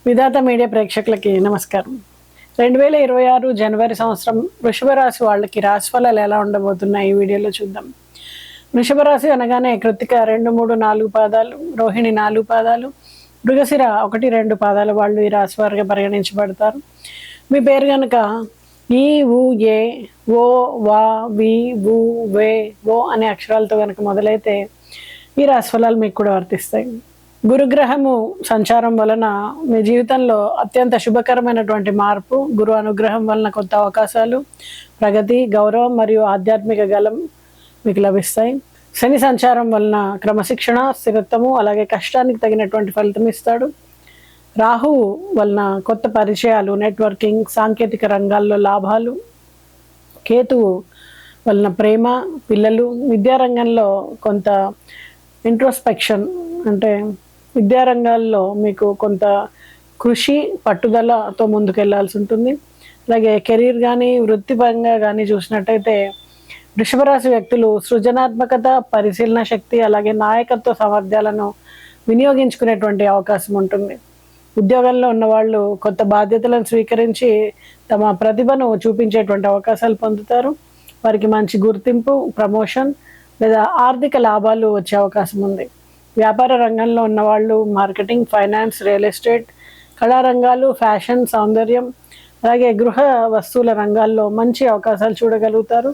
విధాత media ప్రేక్షకులకి నమస్కారం. 2026 జనవరి సంవత్సరం వృషభ రాశి వాళ్ళకి రాశి ఫలాలు ఎలా ఉండబోతున్నాయి ఈ వీడియోలో చూద్దాం. వృషభ రాశి అనగానే కృత్తిక 2, 3, 4 పాదాలు, రోహిణి 4 పాదాలు, మృగశిర 1, 2 పాదాల వాళ్ళు ఈ రాశి వారిగా పరిగణించబడతారు. మీ పేరు కనుక ఈ, ఊ, ఏ, ఓ, వా, వి, వు, వే, ఓ అనే అక్షరాలతో కనుక మొదలైతే ఈ రాశి ఫలాలు మీకు కూడా వర్తిస్తాయి. గురుగ్రహము సంచారం వలన మీ జీవితంలో అత్యంత శుభకరమైనటువంటి మార్పు, గురు అనుగ్రహం వలన కొత్త అవకాశాలు, ప్రగతి, గౌరవం మరియు ఆధ్యాత్మిక గలం మీకు లభిస్తాయి. శని సంచారం వలన క్రమశిక్షణ, స్థిరత్వము అలాగే కష్టానికి తగినటువంటి ఫలితం ఇస్తాడు. రాహువు వలన కొత్త పరిచయాలు, నెట్వర్కింగ్, సాంకేతిక రంగాల్లో లాభాలు, కేతువు వలన ప్రేమ, పిల్లలు, విద్యారంగంలో కొంత ఇంట్రోస్పెక్షన్ అంటే విద్యారంగాల్లో మీకు కొంత కృషి, పట్టుదలతో ముందుకెళ్లాల్సి ఉంటుంది. అలాగే కెరీర్ కానీ వృత్తిపరంగా కానీ చూసినట్టయితే వృషభ రాశి వ్యక్తులు సృజనాత్మకత, పరిశీలన శక్తి అలాగే నాయకత్వ సామర్థ్యాలను వినియోగించుకునేటువంటి అవకాశం ఉంటుంది. ఉద్యోగంలో ఉన్నవాళ్ళు కొత్త బాధ్యతలను స్వీకరించి తమ ప్రతిభను చూపించేటువంటి అవకాశాలు పొందుతారు. వారికి మంచి గుర్తింపు, ప్రమోషన్ లేదా ఆర్థిక లాభాలు వచ్చే అవకాశం ఉంది. వ్యాపార రంగంలో ఉన్నవాళ్ళు మార్కెటింగ్, ఫైనాన్స్, రియల్ ఎస్టేట్, కళారంగాలు, ఫ్యాషన్, సౌందర్యం అలాగే గృహ వస్తువుల రంగాల్లో మంచి అవకాశాలు చూడగలుగుతారు.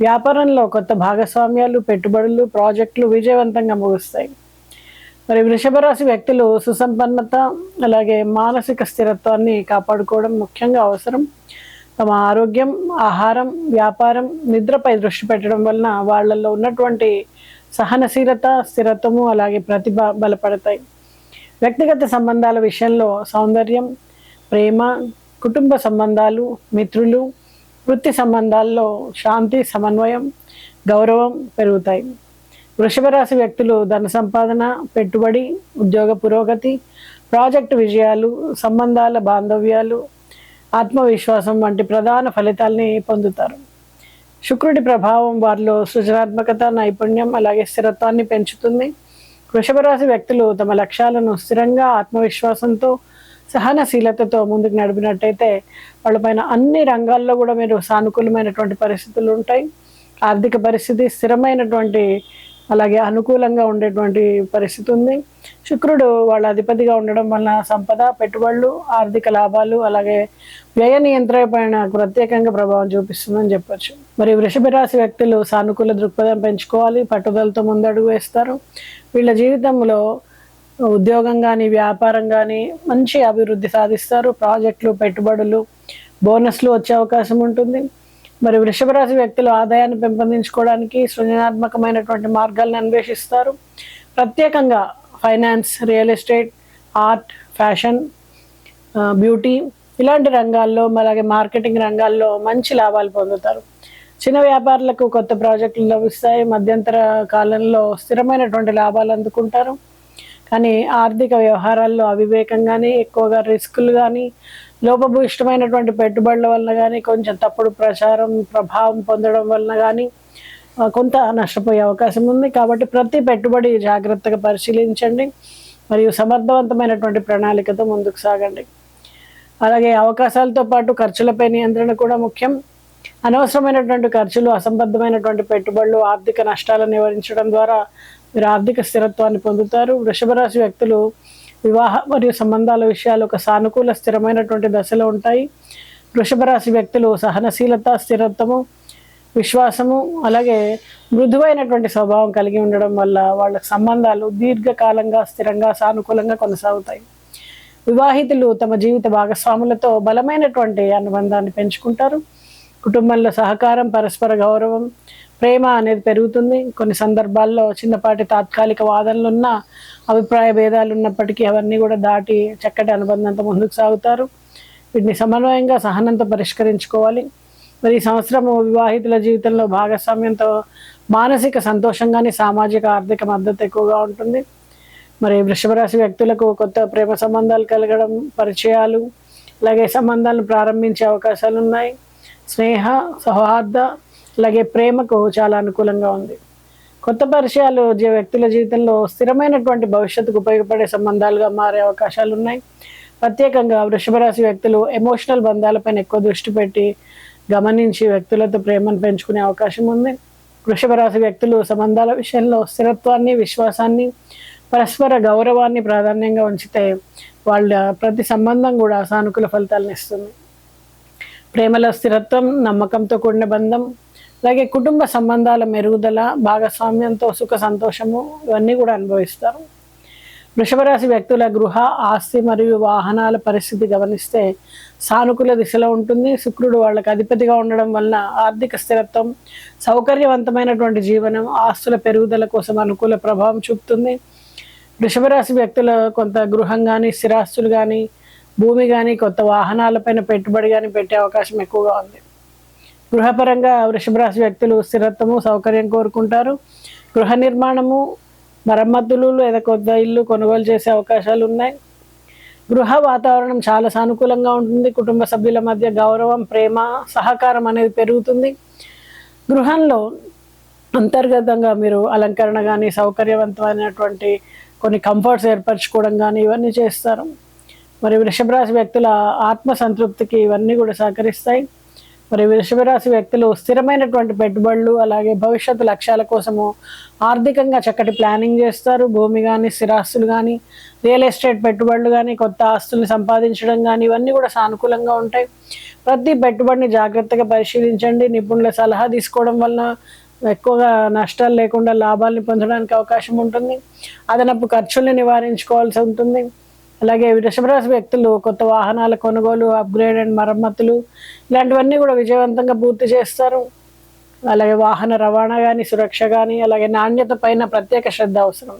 వ్యాపారంలో కొత్త భాగస్వామ్యాలు, పెట్టుబడులు, ప్రాజెక్టులు విజయవంతంగా ముగుస్తాయి. మరి వృషభ రాశి వ్యక్తులు సుసంపన్నత అలాగే మానసిక స్థిరత్వాన్ని కాపాడుకోవడం ముఖ్యంగా అవసరం. తమ ఆరోగ్యం, ఆహారం, వ్యాపారం, నిద్రపై దృష్టి పెట్టడం వలన వాళ్ళల్లో ఉన్నటువంటి సహనశీలత, స్థిరత్వము అలాగే ప్రతిభ బలపడతాయి. వ్యక్తిగత సంబంధాల విషయంలో సౌందర్యం, ప్రేమ, కుటుంబ సంబంధాలు, మిత్రులు, వృత్తి సంబంధాల్లో శాంతి, సమన్వయం, గౌరవం పెరుగుతాయి. వృషభ రాశి వ్యక్తులు ధన సంపాదన, పెట్టుబడి, ఉద్యోగ పురోగతి, ప్రాజెక్టు విజయాలు, సంబంధాల బాంధవ్యాలు, ఆత్మవిశ్వాసం వంటి ప్రధాన ఫలితాల్ని పొందుతారు. శుక్రుడి ప్రభావం వారిలో సృజనాత్మకత, నైపుణ్యం అలాగే స్థిరత్వాన్ని పెంచుతుంది. వృషభ రాశి వ్యక్తులు తమ లక్ష్యాలను స్థిరంగా, ఆత్మవిశ్వాసంతో, సహనశీలతతో ముందుకు నడిపినట్టయితే వాళ్ళపైన అన్ని రంగాల్లో కూడా మీరు సానుకూలమైనటువంటి పరిస్థితులు ఉంటాయి. ఆర్థిక పరిస్థితి స్థిరమైనటువంటి అలాగే అనుకూలంగా ఉండేటువంటి పరిస్థితి ఉంది. శుక్రుడు వాళ్ళ అధిపతిగా ఉండడం వలన సంపద, పెట్టుబడులు, ఆర్థిక లాభాలు అలాగే వ్యయ నియంత్రణ పైన ప్రత్యేకంగా ప్రభావం చూపిస్తుందని చెప్పొచ్చు. మరి వృషభ రాశి వ్యక్తులు సానుకూల దృక్పథం పెంచుకోవాలి, పట్టుదలతో ముందడుగు వేస్తారు. వీళ్ళ జీవితంలో ఉద్యోగం కానీ వ్యాపారం కానీ మంచి అభివృద్ధి సాధిస్తారు. ప్రాజెక్టులు, పెట్టుబడులు, బోనస్లు వచ్చే అవకాశం ఉంటుంది. మరి వృషభ రాశి వ్యక్తులు ఆదాయాన్ని పెంపొందించుకోవడానికి సృజనాత్మకమైనటువంటి మార్గాలను అన్వేషిస్తారు. ప్రత్యేకంగా finance, real estate, art, fashion, beauty ఇలాంటి రంగాల్లో అలాగే మార్కెటింగ్ రంగాల్లో మంచి లాభాలు పొందుతారు. చిన్న వ్యాపారులకు కొత్త ప్రాజెక్టులు లభిస్తాయి. మధ్యంతర కాలంలో స్థిరమైనటువంటి లాభాలు అందుకుంటారు. కానీ ఆర్థిక వ్యవహారాల్లో అవివేకం కానీ, ఎక్కువగా రిస్కులు కానీ, లోపభూయిష్టమైనటువంటి పెట్టుబడుల వలన కానీ, కొంచెం తప్పుడు ప్రచారం ప్రభావం పొందడం వలన కానీ కొంత నష్టపోయే అవకాశం ఉంది. కాబట్టి ప్రతి పెట్టుబడి జాగ్రత్తగా పరిశీలించండి మరియు సమర్థవంతమైనటువంటి ప్రణాళికతో ముందుకు సాగండి. అలాగే అవకాశాలతో పాటు ఖర్చులపై నియంత్రణ కూడా ముఖ్యం. అనవసరమైనటువంటి ఖర్చులు, అసంబద్ధమైనటువంటి పెట్టుబడులు ఆర్థిక నష్టాలను నివారించడం ద్వారా మీరు ఆర్థిక స్థిరత్వాన్ని పొందుతారు. వృషభ రాశి వ్యక్తులు వివాహ మరియు సంబంధాల విషయాలు ఒక సానుకూల, స్థిరమైనటువంటి దశలో ఉంటాయి. వృషభ రాశి వ్యక్తులు సహనశీలత, స్థిరత్వము, విశ్వాసము అలాగే మృదువైనటువంటి స్వభావం కలిగి ఉండడం వల్ల వాళ్ళ సంబంధాలు దీర్ఘకాలంగా, స్థిరంగా, సానుకూలంగా కొనసాగుతాయి. వివాహితులు తమ జీవిత భాగస్వాములతో బలమైనటువంటి అనుబంధాన్ని పెంచుకుంటారు. కుటుంబంలో సహకారం, పరస్పర గౌరవం, ప్రేమ అనేది పెరుగుతుంది. కొన్ని సందర్భాల్లో చిన్నపాటి తాత్కాలిక వాదనలు ఉన్న, అభిప్రాయ భేదాలు ఉన్నప్పటికీ అవన్నీ కూడా దాటి చక్కటి అనుబంధంతో ముందుకు సాగుతారు. వీటిని సమన్వయంగా, సహనంతో పరిష్కరించుకోవాలి. మరి ఈ సంవత్సరం వివాహితుల జీవితంలో భాగస్వామ్యంతో మానసిక సంతోషం కానీ, సామాజిక ఆర్థిక మద్దతు ఎక్కువగా ఉంటుంది. మరి వృషభ రాశి వ్యక్తులకు కొత్త ప్రేమ సంబంధాలు కలగడం, పరిచయాలు అలాగే సంబంధాలను ప్రారంభించే అవకాశాలు ఉన్నాయి. స్నేహ, సౌహార్ద అలాగే ప్రేమకు చాలా అనుకూలంగా ఉంది. కొత్త పరిచయాలు వ్యక్తుల జీవితంలో స్థిరమైనటువంటి భవిష్యత్తుకు ఉపయోగపడే సంబంధాలుగా మారే అవకాశాలు ఉన్నాయి. ప్రత్యేకంగా వృషభ రాశి వ్యక్తులు ఎమోషనల్ బంధాలపైన ఎక్కువ దృష్టి పెట్టి గమనించి వ్యక్తులతో ప్రేమను పెంచుకునే అవకాశం ఉంది. వృషభ రాశి వ్యక్తులు సంబంధాల విషయంలో స్థిరత్వాన్ని, విశ్వాసాన్ని, పరస్పర గౌరవాన్ని ప్రాధాన్యంగా ఉంచితే వాళ్ళ ప్రతి సంబంధం కూడా సానుకూల ఫలితాలను ఇస్తుంది. ప్రేమలో స్థిరత్వం, నమ్మకంతో కూడిన బంధం, అలాగే కుటుంబ సంబంధాల మెరుగుదల, భాగస్వామ్యంతో సుఖ సంతోషము ఇవన్నీ కూడా అనుభవిస్తారు. వృషభ రాశి వ్యక్తుల గృహ, ఆస్తి మరియు వాహనాల పరిస్థితి గమనిస్తే సానుకూల దిశలో ఉంటుంది. శుక్రుడు వాళ్ళకి అధిపతిగా ఉండడం వలన ఆర్థిక స్థిరత్వం, సౌకర్యవంతమైనటువంటి జీవనం, ఆస్తుల పెరుగుదల కోసం అనుకూల ప్రభావం చూపుతుంది. వృషభ రాశి వ్యక్తుల కొంత గృహం కానీ, స్థిరాస్తులు కానీ, భూమి కానీ, కొత్త వాహనాలపైన పెట్టుబడి కానీ పెట్టే అవకాశం ఎక్కువగా ఉంది. గృహపరంగా వృషభ రాశి వ్యక్తులు స్థిరత్వము, సౌకర్యం కోరుకుంటారు. గృహ నిర్మాణము, మరమ్మతులు లేదా కొత్త ఇల్లు కొనుగోలు చేసే అవకాశాలు ఉన్నాయి. గృహ వాతావరణం చాలా సానుకూలంగా ఉంటుంది. కుటుంబ సభ్యుల మధ్య గౌరవం, ప్రేమ, సహకారం అనేది పెరుగుతుంది. గృహంలో అంతర్గతంగా మీరు అలంకరణ కానీ, సౌకర్యవంతమైనటువంటి కొన్ని కంఫర్ట్స్ ఏర్పరచుకోవడం కానీ ఇవన్నీ చేస్తారు. మరి వృషభ రాశి వ్యక్తుల ఆత్మ సంతృప్తికి ఇవన్నీ కూడా సహకరిస్తాయి. మరి వృషభ రాశి వ్యక్తులు స్థిరమైనటువంటి పెట్టుబడులు, అలాగే భవిష్యత్తు లక్ష్యాల కోసము ఆర్థికంగా చక్కటి ప్లానింగ్ చేస్తారు. భూమి కానీ, స్థిరాస్తులు కానీ, రియల్ ఎస్టేట్ పెట్టుబడులు కానీ, కొత్త ఆస్తుల్ని సంపాదించడం కానీ ఇవన్నీ కూడా సానుకూలంగా ఉంటాయి. ప్రతి పెట్టుబడిని జాగ్రత్తగా పరిశీలించండి. నిపుణుల సలహా తీసుకోవడం వలన ఎక్కువగా నష్టాలు లేకుండా లాభాలను పొందడానికి అవకాశం ఉంటుంది. అదనపు ఖర్చుల్ని నివారించుకోవాల్సి ఉంటుంది. అలాగే వృషభ రాశి వ్యక్తులు కొత్త వాహనాల కొనుగోలు, అప్గ్రేడ్ అండ్ మరమ్మతులు ఇలాంటివన్నీ కూడా విజయవంతంగా పూర్తి చేస్తారు. అలాగే వాహన రవాణా కానీ, సురక్ష కానీ, అలాగే నాణ్యత పైన ప్రత్యేక శ్రద్ధ అవసరం.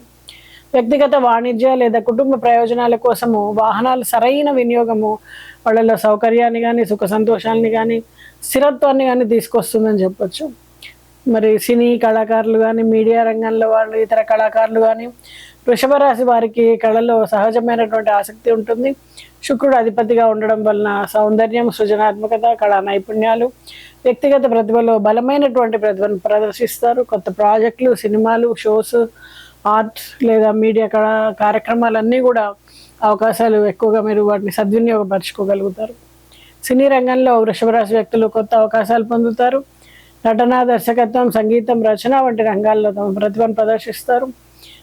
వ్యక్తిగత వాణిజ్య లేదా కుటుంబ ప్రయోజనాల కోసము వాహనాల సరైన వినియోగము వాళ్ళలో సౌకర్యాన్ని కానీ, సుఖ సంతోషాలని కానీ, స్థిరత్వాన్ని కానీ తీసుకొస్తుందని చెప్పొచ్చు. మరి సినీ కళాకారులు కానీ, మీడియా రంగంలో వాళ్ళు, ఇతర కళాకారులు కానీ వృషభ రాశి వారికి కళలో సహజమైనటువంటి ఆసక్తి ఉంటుంది. శుక్రుడు అధిపతిగా ఉండడం వలన సౌందర్యం, సృజనాత్మకత, కళా నైపుణ్యాలు, వ్యక్తిగత ప్రతిభలో బలమైనటువంటి ప్రతిభను ప్రదర్శిస్తారు. కొత్త ప్రాజెక్టులు, సినిమాలు, షోస్, ఆర్ట్ లేదా మీడియా కళా కార్యక్రమాలన్నీ కూడా అవకాశాలు ఎక్కువగా మీరు వాటిని సద్వినియోగపరచుకోగలుగుతారు. సినీ రంగంలో వృషభ రాశి వ్యక్తులు కొత్త అవకాశాలు పొందుతారు. నటన, దర్శకత్వం, సంగీతం, రచన వంటి రంగాల్లో తమ ప్రతిభను ప్రదర్శిస్తారు.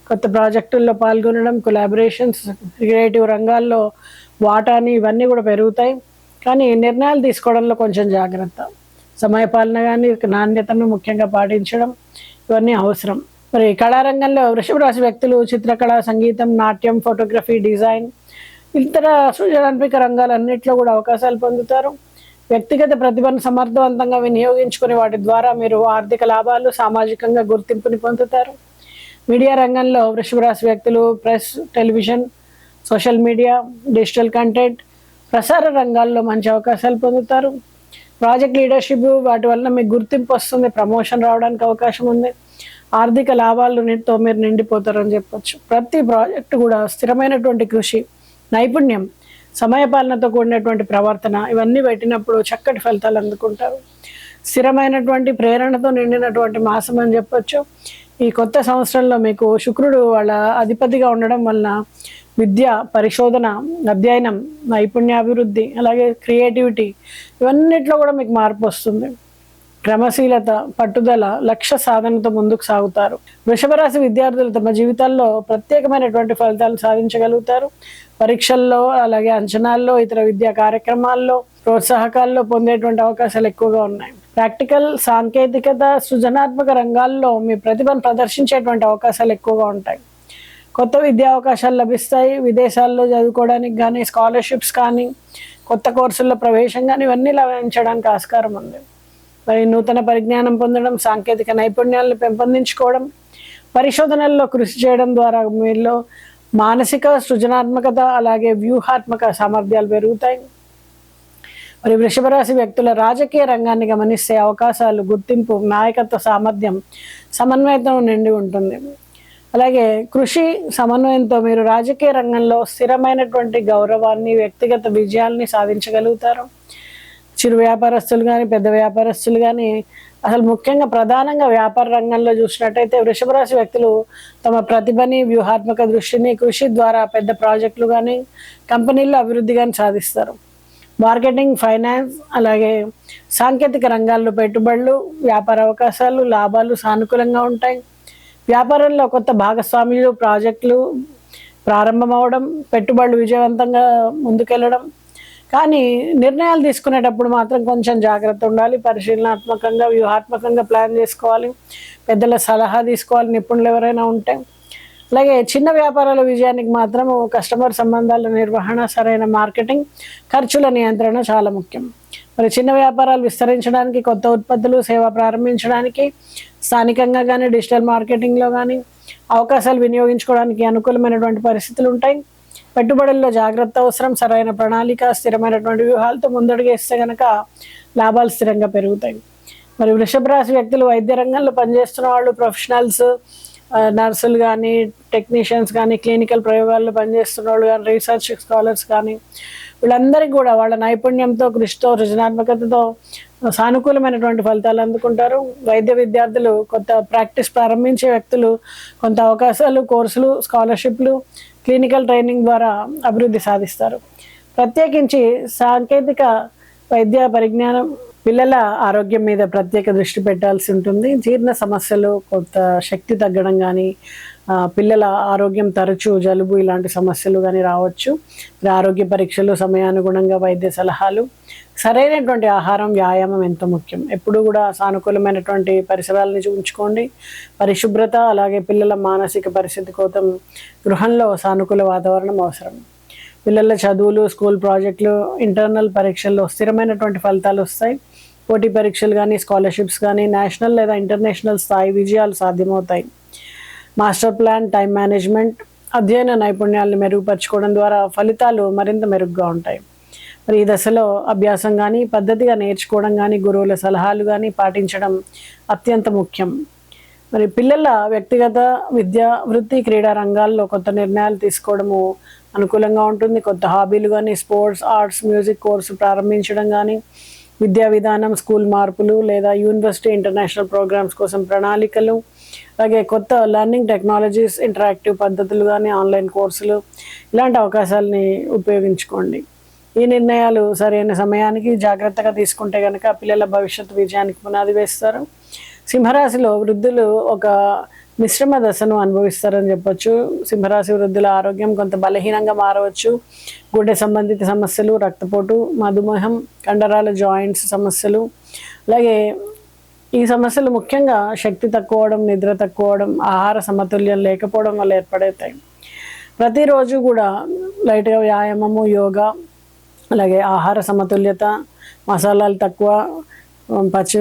కొత్త ప్రాజెక్టుల్లో పాల్గొనడం, కొలాబరేషన్స్, క్రియేటివ్ రంగాల్లో వాటాని ఇవన్నీ కూడా పెరుగుతాయి. కానీ నిర్ణయాలు తీసుకోవడంలో కొంచెం జాగ్రత్త, సమయపాలన కానీ, నాణ్యతను ముఖ్యంగా పాటించడం ఇవన్నీ అవసరం. మరి కళారంగంలో వృషభ రాశి వ్యక్తులు చిత్రకళ, సంగీతం, నాట్యం, ఫోటోగ్రఫీ, డిజైన్, ఇతర సృజనాత్మక రంగాలన్నింటిలో కూడా అవకాశాలు పొందుతారు. వ్యక్తిగత ప్రతిభను సమర్థవంతంగా వినియోగించుకుని వాటి ద్వారా మీరు ఆర్థిక లాభాలు, సామాజికంగా గుర్తింపుని పొందుతారు. మీడియా రంగంలో వృషభ రాశి వ్యక్తులు press, television, social media, digital content, ప్రసార రంగాల్లో మంచి అవకాశాలు పొందుతారు. ప్రాజెక్ట్ లీడర్షిప్ వాటి వల్ల మీకు గుర్తింపు వస్తుంది, ప్రమోషన్ రావడానికి అవకాశం ఉంది. ఆర్థిక లాభాలతో మీరు నిండిపోతారని చెప్పొచ్చు. ప్రతి ప్రాజెక్టు కూడా స్థిరమైనటువంటి కృషి, నైపుణ్యం, సమయపాలనతో కూడినటువంటి ప్రవర్తన ఇవన్నీ పెట్టినప్పుడు చక్కటి ఫలితాలు అందుకుంటారు. స్థిరమైనటువంటి ప్రేరణతో నిండినటువంటి మాసం అని చెప్పొచ్చు. ఈ కొత్త సంవత్సరంలో మీకు శుక్రుడు వాళ్ళ అధిపతిగా ఉండడం వలన విద్య, పరిశోధన, అధ్యయనం, నైపుణ్యాభివృద్ధి, అలాగే క్రియేటివిటీ ఇవన్నిట్లో కూడా మీకు మార్పు వస్తుంది. క్రమశీలత, పట్టుదల, లక్ష్య సాధనతో ముందుకు సాగుతారు. వృషభ రాశి విద్యార్థులు తమ జీవితాల్లో ప్రత్యేకమైనటువంటి ఫలితాలు సాధించగలుగుతారు. పరీక్షల్లో, అలాగే అంచనాల్లో, ఇతర విద్యా కార్యక్రమాల్లో, ప్రోత్సాహకాల్లో పొందేటువంటి అవకాశాలు ఎక్కువగా ఉన్నాయి. ప్రాక్టికల్, సాంకేతికత, సృజనాత్మక రంగాల్లో మీ ప్రతిభను ప్రదర్శించేటువంటి అవకాశాలు ఎక్కువగా ఉంటాయి. కొత్త విద్యా అవకాశాలు లభిస్తాయి. విదేశాల్లో చదువుకోవడానికి కానీ, స్కాలర్షిప్స్ కానీ, కొత్త కోర్సుల్లో ప్రవేశం కానీ ఇవన్నీ లభించడానికి ఆస్కారం ఉంది. మరి నూతన పరిజ్ఞానం పొందడం, సాంకేతిక నైపుణ్యాలను పెంపొందించుకోవడం, పరిశోధనల్లో కృషి చేయడం ద్వారా మీలో మానసిక, సృజనాత్మకత, అలాగే వ్యూహాత్మక సామర్థ్యాలు పెరుగుతాయి. మరి వృషభ రాశి వ్యక్తుల రాజకీయ రంగాన్ని గమనిస్తే అవకాశాలు, గుర్తింపు, నాయకత్వ సామర్థ్యం, సమన్వయంతో నిండి ఉంటుంది. అలాగే కృషి, సమన్వయంతో మీరు రాజకీయ రంగంలో స్థిరమైనటువంటి గౌరవాన్ని, వ్యక్తిగత విజయాల్ని సాధించగలుగుతారు. చిరు వ్యాపారస్తులు కానీ, పెద్ద వ్యాపారస్తులు కానీ, అసలు ముఖ్యంగా ప్రధానంగా వ్యాపార రంగంలో చూసినట్టయితే వృషభ రాశి వ్యక్తులు తమ ప్రతిభని, వ్యూహాత్మక దృష్టిని, కృషి ద్వారా పెద్ద ప్రాజెక్టులు కానీ కంపెనీల్లో అభివృద్ధి కానీ సాధిస్తారు. మార్కెటింగ్, ఫైనాన్స్, అలాగే సాంకేతిక రంగాల్లో పెట్టుబడులు, వ్యాపార అవకాశాలు, లాభాలు సానుకూలంగా ఉంటాయి. వ్యాపారంలో కొత్త భాగస్వామ్యులు, ప్రాజెక్టులు ప్రారంభమవడం, పెట్టుబడులు విజయవంతంగా ముందుకెళ్ళడం. కానీ నిర్ణయాలు తీసుకునేటప్పుడు మాత్రం కొంచెం జాగ్రత్త ఉండాలి. పరిశీలనాత్మకంగా, వ్యూహాత్మకంగా ప్లాన్ చేసుకోవాలి. పెద్దల సలహా తీసుకోవాలి, నిపుణులు ఎవరైనా ఉంటే. అలాగే చిన్న వ్యాపారాల విజయానికి మాత్రం కస్టమర్ సంబంధాల నిర్వహణ, సరైన మార్కెటింగ్, ఖర్చుల నియంత్రణ చాలా ముఖ్యం. మరి చిన్న వ్యాపారాలు విస్తరించడానికి, కొత్త ఉత్పత్తులు, సేవ ప్రారంభించడానికి, స్థానికంగా కానీ డిజిటల్ మార్కెటింగ్లో కానీ అవకాశాలు వినియోగించుకోవడానికి అనుకూలమైనటువంటి పరిస్థితులు ఉంటాయి. పెట్టుబడుల్లో జాగ్రత్త అవసరం. సరైన ప్రణాళిక, స్థిరమైనటువంటి వ్యూహాలతో ముందడుగేస్తే కనుక లాభాలు స్థిరంగా పెరుగుతాయి. మరి వృషభ రాశి వ్యక్తులు వైద్య రంగంలో పనిచేస్తున్న వాళ్ళు, ప్రొఫెషనల్స్, నర్సులు కానీ, టెక్నీషియన్స్ కానీ, క్లినికల్ ప్రయోగాల్లో పనిచేస్తున్న వాళ్ళు కానీ, రీసెర్చ్ స్కాలర్స్ కానీ, వీళ్ళందరికీ కూడా వాళ్ళ నైపుణ్యంతో, కృషితో, సృజనాత్మకతతో సానుకూలమైనటువంటి ఫలితాలు అందుకుంటారు. వైద్య విద్యార్థులు, కొత్త ప్రాక్టీస్ ప్రారంభించే వ్యక్తులు కొంత అవకాశాలు, కోర్సులు, స్కాలర్షిప్లు, క్లినికల్ ట్రైనింగ్ ద్వారా అభివృద్ధి సాధిస్తారు. ప్రత్యేకించి సాంకేతిక వైద్య పరిజ్ఞానం, పిల్లల ఆరోగ్యం మీద ప్రత్యేక దృష్టి పెట్టాల్సి ఉంటుంది. జీర్ణ సమస్యలు, కొంత శక్తి తగ్గడం కానీ, పిల్లల ఆరోగ్యం తరచూ జలుబు ఇలాంటి సమస్యలు కానీ రావచ్చు. ఆరోగ్య పరీక్షలు, సమయానుగుణంగా వైద్య సలహాలు, సరైనటువంటి ఆహారం, వ్యాయామం ఎంతో ముఖ్యం. ఎప్పుడు కూడా సానుకూలమైనటువంటి పరిసరాలని ఉంచుకోండి. పరిశుభ్రత, అలాగే పిల్లల మానసిక పరిస్థితి కోసం గృహంలో సానుకూల వాతావరణం అవసరం. పిల్లల చదువులు, స్కూల్ ప్రాజెక్టులు, ఇంటర్నల్ పరీక్షల్లో స్థిరమైనటువంటి ఫలితాలు వస్తాయి. పోటీ పరీక్షలు కానీ, స్కాలర్షిప్స్ కానీ, నేషనల్ లేదా ఇంటర్నేషనల్ స్థాయి విజయాలు సాధ్యమవుతాయి. మాస్టర్ ప్లాన్, టైం మేనేజ్మెంట్, అధ్యయన నైపుణ్యాలను మెరుగుపరచుకోవడం ద్వారా ఫలితాలు మరింత మెరుగ్గా ఉంటాయి. మరి ఈ దశలో అభ్యాసం కానీ, పద్ధతిగా నేర్చుకోవడం కానీ, గురువుల సలహాలు కానీ పాటించడం అత్యంత ముఖ్యం. మరి పిల్లల వ్యక్తిగత విద్య, వృత్తి, క్రీడా రంగాల్లో కొత్త నిర్ణయాలు తీసుకోవడము అనుకూలంగా ఉంటుంది. కొత్త హాబీలు కానీ, స్పోర్ట్స్, ఆర్ట్స్, మ్యూజిక్ కోర్సు ప్రారంభించడం కానీ, విద్యా విధానం, స్కూల్ మార్పులు లేదా యూనివర్సిటీ ఇంటర్నేషనల్ ప్రోగ్రామ్స్ కోసం ప్రణాళికలు, అలాగే కొత్త లెర్నింగ్ టెక్నాలజీస్, ఇంటరాక్టివ్ పద్ధతులు కానీ, ఆన్లైన్ కోర్సులు, ఇలాంటి అవకాశాలని ఉపయోగించుకోండి. ఈ నిర్ణయాలు సరైన సమయానికి జాగ్రత్తగా తీసుకుంటే కనుక పిల్లల భవిష్యత్తు విజయానికి పునాది వేస్తారు. సింహరాశిలో వృద్ధులు ఒక మిశ్రమ దశను అనుభవిస్తారని చెప్పొచ్చు. సింహరాశి వృద్ధుల ఆరోగ్యం కొంత బలహీనంగా మారవచ్చు. గుండె సంబంధిత సమస్యలు, రక్తపోటు, మధుమేహం, కండరాల జాయింట్స్ సమస్యలు, అలాగే ఈ సమస్యలు ముఖ్యంగా శక్తి తక్కువడం, నిద్ర తక్కువడం, ఆహార సమతుల్యం లేకపోవడం వల్ల ఏర్పడతాయి. ప్రతిరోజు కూడా లైట్గా వ్యాయామము, యోగా, అలాగే ఆహార సమతుల్యత, మసాలాలు తక్కువ, పచ్చి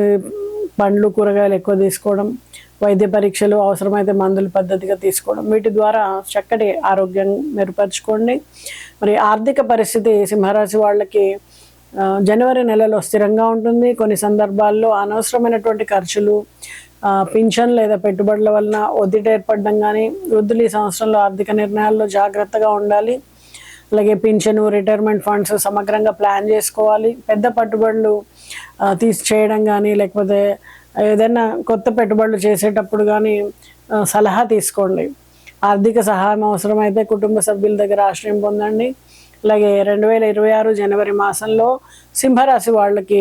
పండ్లు, కూరగాయలు ఎక్కువ తీసుకోవడం, వైద్య పరీక్షలు, అవసరమైతే మందులు పద్ధతిగా తీసుకోవడం, వీటి ద్వారా చక్కటి ఆరోగ్యం మెరుగుపరుచుకోండి. మరి ఆర్థిక పరిస్థితి సింహరాశి వాళ్ళకి జనవరి నెలలో స్థిరంగా ఉంటుంది. కొన్ని సందర్భాల్లో అనవసరమైనటువంటి ఖర్చులు, పింఛన్ లేదా పెట్టుబడుల వలన ఒత్తిడి ఏర్పడడం కానీ, వృద్ధులు ఈ సంవత్సరంలో ఆర్థిక నిర్ణయాల్లో జాగ్రత్తగా ఉండాలి. అలాగే పింఛను, రిటైర్మెంట్ ఫండ్స్ సమగ్రంగా ప్లాన్ చేసుకోవాలి. పెద్ద పెట్టుబడులు చేయడం కానీ, లేకపోతే ఏదైనా కొత్త పెట్టుబడులు చేసేటప్పుడు కానీ సలహా తీసుకోండి. ఆర్థిక సహాయం అవసరమైతే కుటుంబ సభ్యుల దగ్గర ఆశ్రయం పొందండి. అలాగే 2026 జనవరి మాసంలో సింహరాశి వాళ్ళకి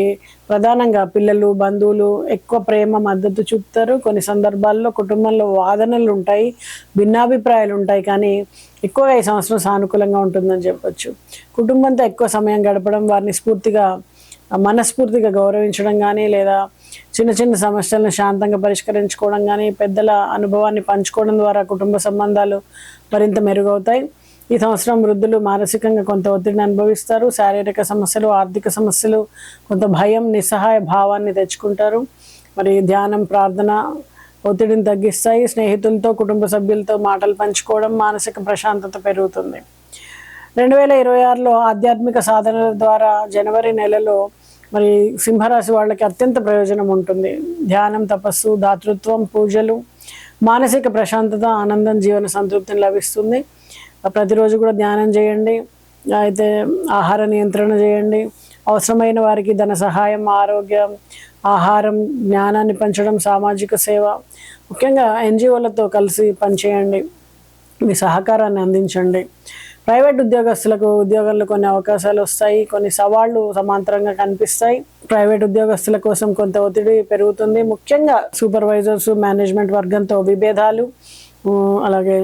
ప్రధానంగా పిల్లలు, బంధువులు ఎక్కువ ప్రేమ, మద్దతు చూపుతారు. కొన్ని సందర్భాల్లో కుటుంబంలో వాదనలు ఉంటాయి, భిన్నాభిప్రాయాలు ఉంటాయి, కానీ ఎక్కువగా ఈ సంవత్సరం సానుకూలంగా ఉంటుందని చెప్పొచ్చు. కుటుంబంతో ఎక్కువ సమయం గడపడం, వారిని మనస్ఫూర్తిగా గౌరవించడం కానీ, లేదా చిన్న చిన్న సమస్యలను శాంతంగా పరిష్కరించుకోవడం కానీ, పెద్దల అనుభవాన్ని పంచుకోవడం ద్వారా కుటుంబ సంబంధాలు మరింత మెరుగవుతాయి. ఈ సంవత్సరం వృద్ధులు మానసికంగా కొంత ఒత్తిడిని అనుభవిస్తారు. శారీరక సమస్యలు, ఆర్థిక సమస్యలు, కొంత భయం, నిస్సహాయ భావాన్ని తెచ్చుకుంటారు. మరి ధ్యానం, ప్రార్థన ఒత్తిడిని తగ్గిస్తాయి. స్నేహితులతో, కుటుంబ సభ్యులతో మాటలు పంచుకోవడం మానసిక ప్రశాంతత పెరుగుతుంది. 2026లో ఆధ్యాత్మిక సాధనల ద్వారా జనవరి నెలలో మరి సింహరాశి వాళ్ళకి అత్యంత ప్రయోజనం ఉంటుంది. ధ్యానం, తపస్సు, దాతృత్వం, పూజలు, మానసిక ప్రశాంతత, ఆనందం, జీవన సంతృప్తిని లభిస్తుంది. ప్రతిరోజు కూడా ధ్యానం చేయండి. అయితే ఆహార నియంత్రణ చేయండి. అవసరమైన వారికి ధన సహాయం, ఆరోగ్యం, ఆహారం, జ్ఞానాన్ని పంచడం, సామాజిక సేవ, ముఖ్యంగా ఎన్జిఓలతో కలిసి పనిచేయండి, మీ సహకారాన్ని అందించండి. ప్రైవేట్ ఉద్యోగస్తులకు ఉద్యోగంలో కొన్ని అవకాశాలు వస్తాయి, కొన్ని సవాళ్లు సమాంతరంగా కనిపిస్తాయి. ప్రైవేట్ ఉద్యోగస్తుల కోసం కొంత ఒత్తిడి పెరుగుతుంది, ముఖ్యంగా సూపర్వైజర్స్, మేనేజ్మెంట్ వర్గంతో విభేదాలు, అలాగే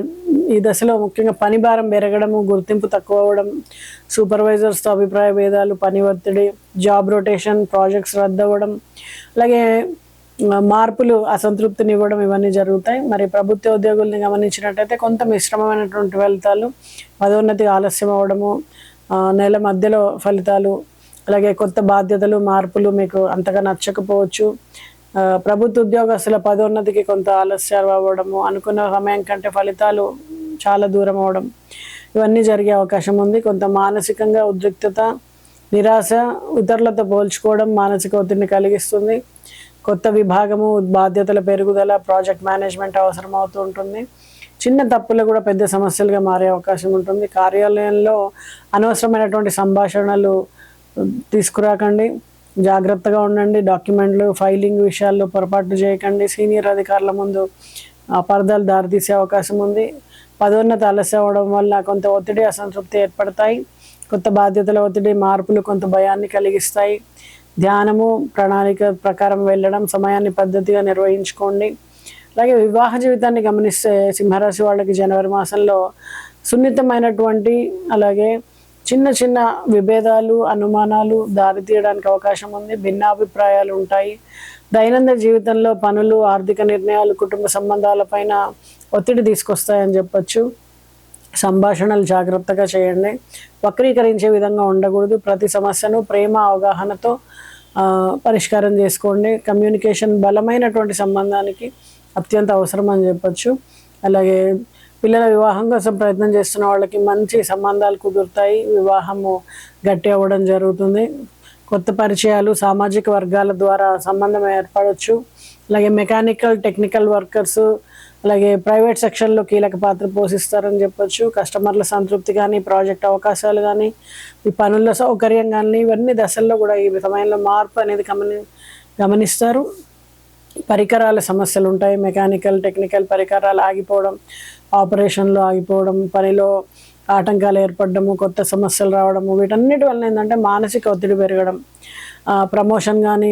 ఈ దశలో ముఖ్యంగా పని భారం పెరగడము, గుర్తింపు తక్కువ అవ్వడం, సూపర్వైజర్స్తో అభిప్రాయ భేదాలు, పని ఒత్తిడి, జాబ్ రొటేషన్, ప్రాజెక్ట్స్ రద్దు అవ్వడం, అలాగే మార్పులు అసంతృప్తిని ఇవ్వడం, ఇవన్నీ జరుగుతాయి. మరి ప్రభుత్వ ఉద్యోగుల్ని గమనించినట్టయితే కొంత మిశ్రమమైనటువంటి ఫలితాలు, పదోన్నతి ఆలస్యం అవ్వడము, నెల మధ్యలో ఫలితాలు, అలాగే కొత్త బాధ్యతలు, మార్పులు మీకు అంతగా నచ్చకపోవచ్చు. ప్రభుత్వ ఉద్యోగస్తుల పదోన్నతికి కొంత ఆలస్యాలు అవ్వడము, అనుకున్న సమయం కంటే ఫలితాలు చాలా దూరం అవ్వడం, ఇవన్నీ జరిగే అవకాశం ఉంది. కొంత మానసికంగా ఉద్రిక్తత, నిరాశ, ఇతరులతో పోల్చుకోవడం మానసిక ఒత్తిడిని కలిగిస్తుంది. కొత్త విభాగము, బాధ్యతల పెరుగుదల, ప్రాజెక్ట్ మేనేజ్మెంట్ అవసరం అవుతూ ఉంటుంది. చిన్న తప్పులు కూడా పెద్ద సమస్యలుగా మారే అవకాశం ఉంటుంది. కార్యాలయంలో అనవసరమైనటువంటి సంభాషణలు తీసుకురాకండి, జాగ్రత్తగా ఉండండి. డాక్యుమెంట్లు, ఫైలింగ్ విషయాల్లో పొరపాట్లు చేయకండి. సీనియర్ అధికారుల ముందు అపార్థాలు దారితీసే అవకాశం ఉంది. పదోన్నతి ఆలస్యం అవ్వడం వల్ల కొంత ఒత్తిడి, అసంతృప్తి ఏర్పడతాయి. కొత్త బాధ్యతల ఒత్తిడి, మార్పులు కొంత భయాన్ని కలిగిస్తాయి. ధ్యానము, ప్రణాళిక ప్రకారం వెళ్ళడం, సమయాన్ని పద్ధతిగా నిర్వహించుకోండి. అలాగే వివాహ జీవితాన్ని గమనిస్తే సింహరాశి వాళ్ళకి జనవరి మాసంలో సున్నితమైనటువంటి, అలాగే చిన్న చిన్న విభేదాలు, అనుమానాలు దారితీయడానికి అవకాశం ఉంది. భిన్నాభిప్రాయాలు ఉంటాయి. దైనందిన జీవితంలో పనులు, ఆర్థిక నిర్ణయాలు, కుటుంబ సంబంధాలపైన ఒత్తిడి తీసుకొస్తాయని చెప్పొచ్చు. సంభాషణలు జాగ్రత్తగా చేయండి, వక్రీకరించే విధంగా ఉండకూడదు. ప్రతి సమస్యను ప్రేమ, అవగాహనతో పరిష్కారం చేసుకోండి. కమ్యూనికేషన్ బలమైనటువంటి సంబంధానికి అత్యంత అవసరం అని చెప్పొచ్చు. అలాగే పిల్లల వివాహం కోసం ప్రయత్నం చేస్తున్న వాళ్ళకి మంచి సంబంధాలు కుదురుతాయి, వివాహము గట్టి అవ్వడం జరుగుతుంది. కొత్త పరిచయాలు, సామాజిక వర్గాల ద్వారా సంబంధం ఏర్పడవచ్చు. అలాగే మెకానికల్, టెక్నికల్ వర్కర్స్, అలాగే ప్రైవేట్ సెక్షన్లో కీలక పాత్ర పోషిస్తారని చెప్పొచ్చు. కస్టమర్ల సంతృప్తి కానీ, ప్రాజెక్ట్ అవకాశాలు కానీ, ఈ పనుల సౌకర్యం కానీ, ఇవన్నీ దశల్లో కూడా ఈ సమయంలో మార్పు అనేది గమనిస్తారు. పరికరాల సమస్యలు ఉంటాయి. మెకానికల్, టెక్నికల్ పరికరాలు ఆగిపోవడం, ఆపరేషన్లో ఆగిపోవడం, పనిలో ఆటంకాలు ఏర్పడము, కొత్త సమస్యలు రావడము, వీటన్నిటి వల్ల ఏంటంటే మానసిక ఒత్తిడి పెరగడం, ప్రమోషన్ కానీ,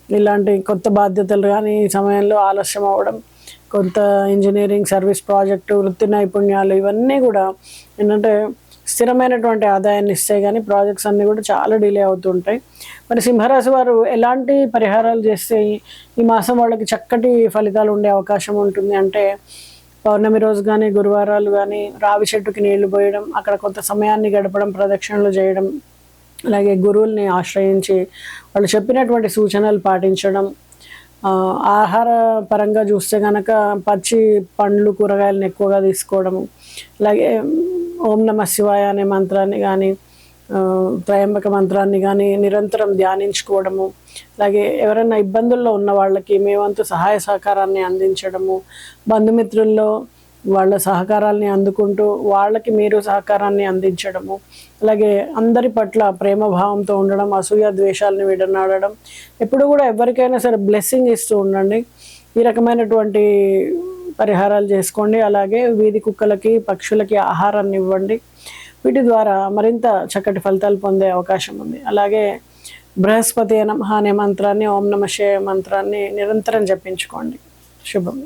ఇలాంటి కొత్త బాధ్యతలు కానీ ఈ సమయంలో ఆలస్యం అవ్వడం, కొంత ఇంజనీరింగ్, సర్వీస్ ప్రాజెక్టు, వృత్తి నైపుణ్యాలు, ఇవన్నీ కూడా ఏంటంటే స్థిరమైనటువంటి ఆదాయాన్ని ఇస్తాయి, కానీ ప్రాజెక్ట్స్ అన్నీ కూడా చాలా డిలే అవుతుంటాయి. మరి సింహరాశి వారు ఎలాంటి పరిహారాలు చేస్తే ఈ మాసం వాళ్ళకి చక్కటి ఫలితాలు ఉండే అవకాశం ఉంటుంది అంటే, పౌర్ణమి రోజు కానీ, గురువారాలు కానీ రావి చెట్టుకి నీళ్లు పోయడం, అక్కడ కొంత సమయాన్ని గడపడం, ప్రదక్షిణలు చేయడం, అలాగే గురువుల్ని ఆశ్రయించి వాళ్ళు చెప్పినటువంటి సూచనలు పాటించడం, ఆహార పరంగా చూస్తే కనుక పచ్చి పండ్లు, కూరగాయలను ఎక్కువగా తీసుకోవడము, అలాగే ఓం నమ శివాయ అనే మంత్రాన్ని కానీ, త్రయంబక మంత్రాన్ని కానీ నిరంతరం ధ్యానించుకోవడము, అలాగే ఎవరైనా ఇబ్బందుల్లో ఉన్న వాళ్ళకి మేమంతు సహాయ సహకారాన్ని అందించడము, బంధుమిత్రుల్లో వాళ్ళ సహకారాన్ని అందుకుంటూ వాళ్ళకి మీరు సహకారాన్ని అందించడము, అలాగే అందరి పట్ల ప్రేమభావంతో ఉండడం, అసూయ ద్వేషాలను విడనాడడం, ఎప్పుడు కూడా ఎవరికైనా సరే బ్లెస్సింగ్ ఇస్తూ ఉండండి. ఈ రకమైనటువంటి పరిహారాలు చేసుకోండి. అలాగే వీధి కుక్కలకి, పక్షులకి ఆహారాన్ని ఇవ్వండి. వీటి ద్వారా మరింత చక్కటి ఫలితాలు పొందే అవకాశం ఉంది. అలాగే బృహస్పతి నమః అనే మంత్రాన్ని, ఓం నమ శివాయ మంత్రాన్ని నిరంతరం జపించుకోండి. శుభం.